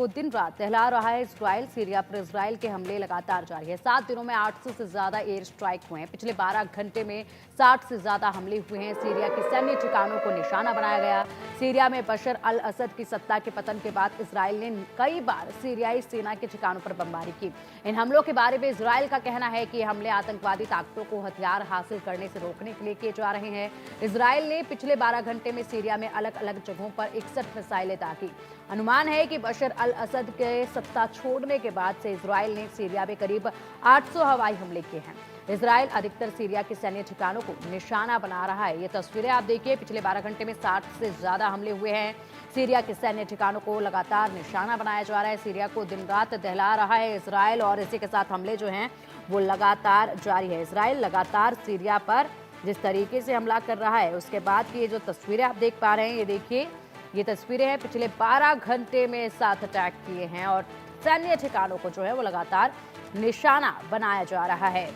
वो दिन रात दहला रहा है इजराइल। सीरिया पर इजराइल के हमले लगातार जारी है। 7 दिनों में 800 से ज्यादा एयर स्ट्राइक हुए हैं। पिछले 12 घंटे में 60 से ज्यादा हमले हुए हैं। सीरिया के सैन्य ठिकानों को निशाना बनाया गया। सीरिया में बशर अल असद की सत्ता के पतन के बाद इजराइल ने कई बार सीरियाई सेना के ठिकानों पर बमबारी की। इन हमलों के बारे में इजराइल का कहना है कि ये हमले आतंकवादी ताकतों को हथियार हासिल करने से रोकने के लिए किए जा रहे हैं। इजराइल ने पिछले 12 घंटे में सीरिया में अलग अलग जगहों पर 61 मिसाइलें दागी। अनुमान है कि बशर अल असद के सत्ता छोड़ने के बाद से इजराइल ने सीरिया में करीब 800 हवाई हमले किए हैं। इजराइल अधिकतर सीरिया के सैन्य ठिकानों को निशाना बना रहा है। ये तस्वीरें आप देखिए, पिछले 12 घंटे में 60 से ज्यादा हमले हुए हैं। सीरिया के सैन्य ठिकानों को लगातार निशाना बनाया जा रहा है। सीरिया को दिन रात दहला रहा है इजराइल, और इसी के साथ हमले जो हैं वो लगातार जारी है। इजराइल लगातार सीरिया पर जिस तरीके से हमला कर रहा है, उसके बाद की ये जो तस्वीरें आप देख पा रहे हैं, ये देखिए, ये तस्वीरें हैं पिछले 12 घंटे में 7 अटैक किए हैं और सैन्य ठिकानों को जो है वो लगातार निशाना बनाया जा रहा है।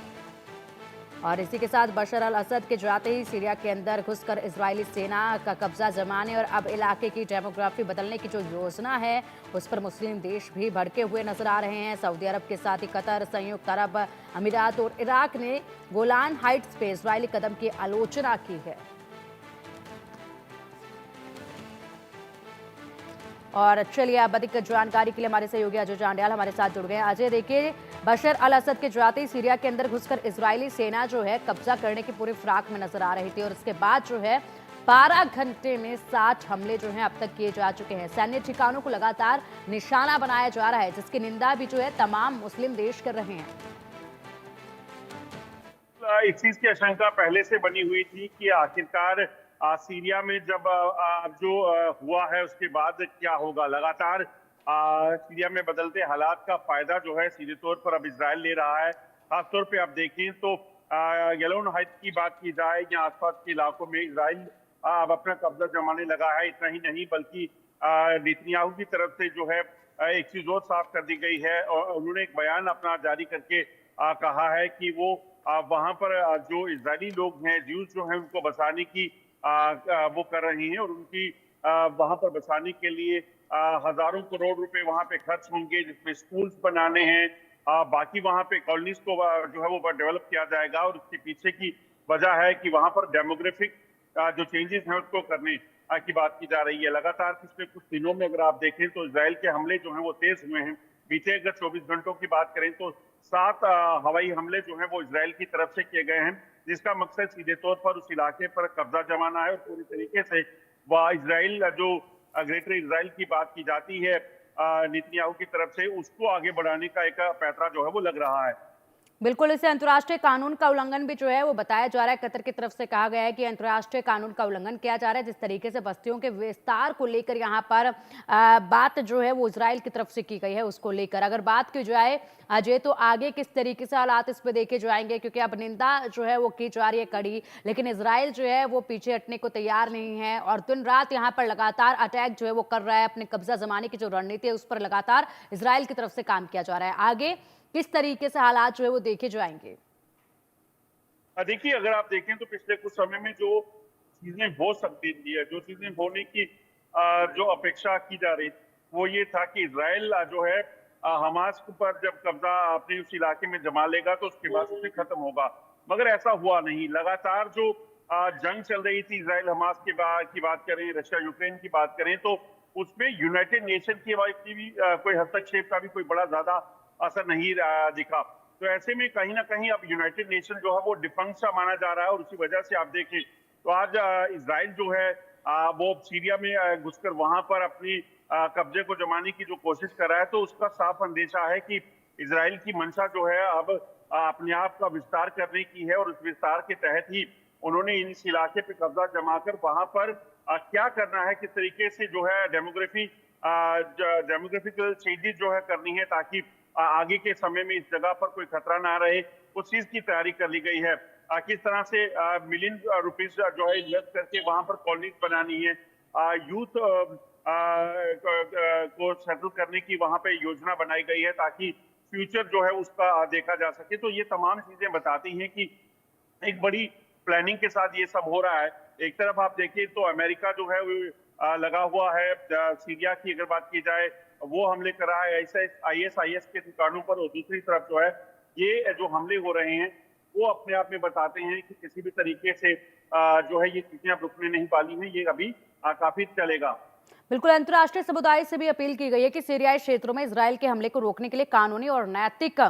और इसी के साथ बशर अल असद के जाते ही सीरिया के अंदर घुसकर इजरायली सेना का कब्जा जमाने और अब इलाके की डेमोग्राफी बदलने की जो योजना है उस पर मुस्लिम देश भी भड़के हुए नजर आ रहे हैं। सऊदी अरब के साथ ही कतर, संयुक्त अरब अमीरात और इराक ने गोलान हाइट्स पे इजरायली कदम की आलोचना की है। और चलिए, अब अधिक जानकारी के लिए हमारे सहयोगी अजय जांड्याल हमारे साथ जुड़ गए हैं। अजय, देखिए, बशर अल असद के जाते ही सीरिया के अंदर घुसकर इजरायली सेना जो है कब्जा करने की पूरी फिराक में नजर आ रही थी, और उसके बाद जो है 12 घंटे में 60 हमले जो हैं अब तक किए जा चुके हैं। सैन्य ठिकानों को लगातार निशाना बनाया जा रहा है, जिसकी निंदा भी जो है तमाम मुस्लिम देश कर रहे हैं। इस चीज की आशंका पहले से बनी हुई थी कि आखिरकार सीरिया में जब जो हुआ है उसके बाद क्या होगा। लगातार सीरिया में बदलते हालात का फायदा जो है सीधे तौर पर अब इजराइल ले रहा है। खासतौर पे आप देखें तो येलोन हाइट्स की बात की जाए या आसपास के इलाकों में इजराइल अब अपना कब्जा जमाने लगा है। इतना ही नहीं बल्कि नेतन्याहू की तरफ से जो है एक चीज और साफ कर दी गई है, और उन्होंने एक बयान अपना जारी करके कहा है कि वो वहां पर जो इजरायली लोग हैं, ज्यूज जो हैं, उनको बसाने की वो कर रही हैं, और उनकी वहां पर बसाने के लिए हजारों करोड़ रुपए वहां पे खर्च होंगे, जिसमें स्कूल्स बनाने हैं, बाकी वहां पे कॉलोनीज को जो है वो डेवलप किया जाएगा। और उसके पीछे की वजह है कि वहां पर डेमोग्राफिक जो चेंजेस हैं उसको करने की बात की जा रही है। लगातार पिछले कुछ दिनों में अगर आप देखें तो इजराइल के हमले जो हैं वो तेज हुए हैं। बीते अगर 24 घंटों की बात करें तो 7 हवाई हमले जो हैं वो इजराइल की तरफ से किए गए हैं, जिसका मकसद सीधे तौर पर उस इलाके पर कब्जा जमाना है। और पूरी तरीके से वह इजराइल जो ग्रेटर इजराइल की बात की जाती है नेतन्याहू की तरफ से, उसको आगे बढ़ाने का एक पैंतरा जो है वो लग रहा है। बिल्कुल, इसे अंतर्राष्ट्रीय कानून का उल्लंघन भी जो है वो बताया जा रहा है। कतर की तरफ से कहा गया है कि अंतर्राष्ट्रीय कानून का उल्लंघन किया जा रहा है। जिस तरीके से बस्तियों के विस्तार को लेकर यहाँ पर बात जो है वो इजराइल की तरफ से की गई है, उसको लेकर अगर बात की जाए अजय, तो आगे किस तरीके से हालात इस पे देखे जाएंगे, क्योंकि अब निंदा जो है वो की जा रही है कड़ी, लेकिन इजराइल जो है वो पीछे हटने को तैयार नहीं है और दिन रात यहाँ पर लगातार अटैक जो है वो कर रहा है। अपने कब्जा जमाने की जो रणनीति है उस पर लगातार इजराइल की तरफ से काम किया जा रहा है। आगे किस तरीके से हालात जो है वो देखे जाएंगे? देखिए, अगर आप देखें तो पिछले कुछ समय में जो चीजें हो सकती थी, जो चीजें होने की जो अपेक्षा की जा रही थी, वो ये था कि इजराइल जो है हमास पर जब कब्जा अपने उस इलाके में जमा लेगा तो उसके बाद उसे खत्म होगा। मगर ऐसा हुआ नहीं। लगातार जो जंग चल रही थी इजराइल हमास की बात करें, रशिया यूक्रेन की बात करें, तो उसमें यूनाइटेड नेशन की भी कोई हस्तक्षेप का भी कोई बड़ा ज्यादा असर नहीं दिखा। तो ऐसे में कहीं ना कहीं अब यूनाइटेड नेशन जो है वो डिफंक्ट सा माना जा रहा है, और उसी वजह से आप देखें तो आज इजराइल जो है वो सीरिया में घुसकर वहां पर अपनी कब्जे को जमाने की जो कोशिश कर रहा है, तो उसका साफ अंदेशा है कि इजराइल की मंशा जो है अब अपने आप का विस्तार करने की है, और उस विस्तार के तहत ही उन्होंने इस इलाके पे कब्जा जमाकर वहां पर क्या करना है, किस तरीके से जो है डेमोग्राफिकल चेंजेस जो है करनी है, ताकि आगे के समय में इस जगह पर कोई खतरा ना रहे, उस चीज की तैयारी कर ली गई है। किस तरह से मिलियन रुपीस जो है इन्वेस्ट करके वहां पर कॉलोनीज बनानी है, यूथ को सेटल करने की वहां पे योजना बनाई गई है, ताकि फ्यूचर जो है उसका देखा जा सके। तो ये तमाम चीजें बताती हैं कि एक बड़ी प्लानिंग के साथ ये सब हो रहा है। एक तरफ आप देखिए तो अमेरिका जो है वो लगा हुआ है सीरिया की अगर बात की जाए, वो हमले करा है, ISIS के ठिकानों पर। और दूसरी तरफ जो है ये जो हमले हो रहे हैं वो अपने आप में बताते हैं कि किसी भी तरीके से जो है ये चीजें अब रुकने नहीं वाली हैं, ये अभी काफी चलेगा। बिल्कुल, अंतर्राष्ट्रीय समुदाय से भी अपील की गई है कि सीरियाई क्षेत्रों में इजरायल के हमले को रोकने के लिए कानूनी और नैतिक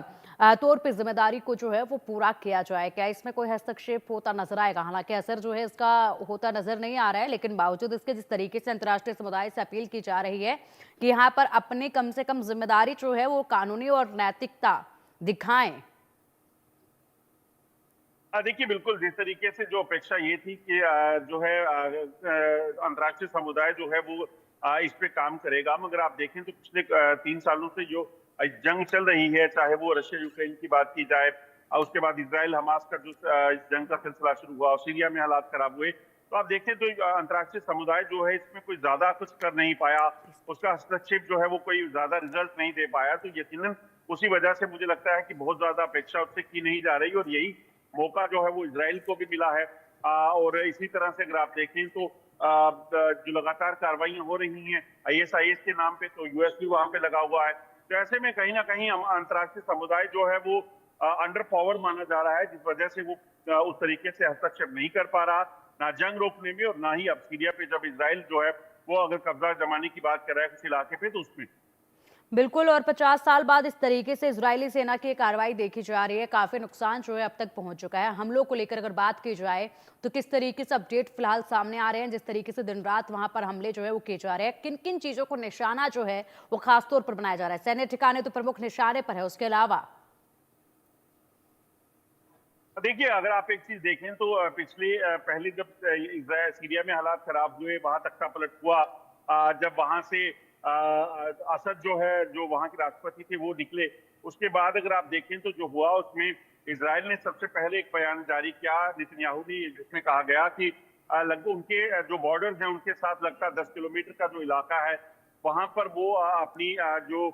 तौर पे जिम्मेदारी को जो है वो पूरा किया जाए। क्या इसमें कोई हस्तक्षेप होता नजर आएगा? हालांकि असर जो है इसका होता नजर नहीं आ रहा है, लेकिन बावजूद इसके जिस तरीके से अंतर्राष्ट्रीय समुदाय से अपील की जा रही है कि यहाँ पर अपनी कम से कम जिम्मेदारी जो है वो कानूनी और नैतिकता दिखाएं। देखिए, बिल्कुल जिस तरीके से जो अपेक्षा ये थी कि जो है अंतर्राष्ट्रीय समुदाय जो है वो इस पे काम करेगा, मगर आप देखें तो पिछले 3 सालों से जो जंग चल रही है, चाहे वो रशिया यूक्रेन की बात की जाए, उसके बाद इसराइल हमास का जो इस जंग का सिलसिला शुरू हुआ और सीरिया में हालात खराब हुए, तो आप देखें तो अंतर्राष्ट्रीय समुदाय जो है इसमें कोई ज्यादा कुछ कर नहीं पाया, उसका हस्तक्षेप जो है वो कोई ज्यादा रिजल्ट नहीं दे पाया। तो यकीनन उसी वजह से मुझे लगता है कि बहुत ज्यादा अपेक्षा उससे की नहीं जा रही, और यही मौका जो है वो इजराइल को भी मिला है। और इसी तरह से अगर आप देखें तो जो लगातार कार्रवाइयां हो रही हैं ISIS के नाम पे, तो US भी वहां पे लगा हुआ है। तो ऐसे में कहीं ना कहीं अंतर्राष्ट्रीय समुदाय जो है वो अंडर पावर माना जा रहा है, जिस वजह से वो उस तरीके से हस्तक्षेप नहीं कर पा रहा, ना जंग रोकने में और ना ही अब सीरिया पे जब इजराइल जो है वो अगर कब्जा जमाने की बात कर रहा है किसी इलाके पे, तो उसमें। बिल्कुल, और 50 साल बाद इस तरीके से इजरायली सेना की कार्रवाई देखी जा रही है। काफी नुकसान जो है अब तक पहुंच चुका है। हमलों को लेकर अगर बात की जाए तो किस तरीके से अपडेट फिलहाल सामने आ रहे हैं? जिस तरीके से दिन रात वहां पर हमले जो है वो किए जा रहे हैं, किन किन चीजों को निशाना जो है वो खासतौर पर बनाया जा रहा है? सैन्य ठिकाने तो प्रमुख निशाने पर है, उसके अलावा देखिए, अगर आप एक चीज देखें तो पहले जब सीरिया में हालात खराब हुए, वहां तख्ता पलट हुआ, जब वहां से असद जो है, जो वहां के राष्ट्रपति थे, वो निकले, उसके बाद अगर आप देखें तो जो हुआ उसमें इजराइल ने सबसे पहले एक बयान जारी किया, नेतन्याहू ने, जिसमें कहा गया कि लगभग उनके जो बॉर्डर्स हैं उनके साथ लगता 10 किलोमीटर का जो इलाका है, वहां पर वो अपनी जो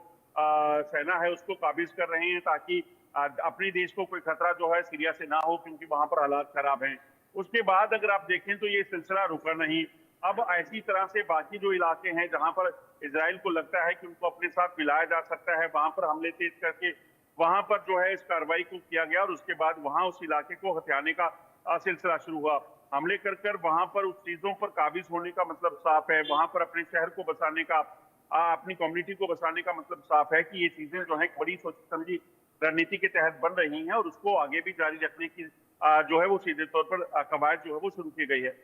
सेना है उसको काबिज कर रहे हैं, ताकि अपने देश को कोई खतरा जो है सीरिया से ना हो, क्योंकि वहां पर हालात खराब हैं। उसके बाद अगर आप देखें तो ये सिलसिला रुका नहीं। अब ऐसी तरह से बाकी जो इलाके हैं जहां पर इजराइल को लगता है कि उनको अपने साथ मिलाया जा सकता है, वहां पर हमले तेज करके वहां पर जो है इस कार्रवाई को किया गया, और उसके बाद वहां उस इलाके को हथियाने का सिलसिला शुरू हुआ। हमले कर कर वहां पर उस चीजों पर काबिज होने का मतलब साफ है, वहां पर अपने शहर को बसाने का, अपनी कम्युनिटी को बसाने का मतलब साफ है कि ये चीजें जो है बड़ी सोची समझी रणनीति के तहत बन रही हैं, और उसको आगे भी जारी रखने की जो है वो सीधे तौर पर कवायद जो है वो शुरू की गई है।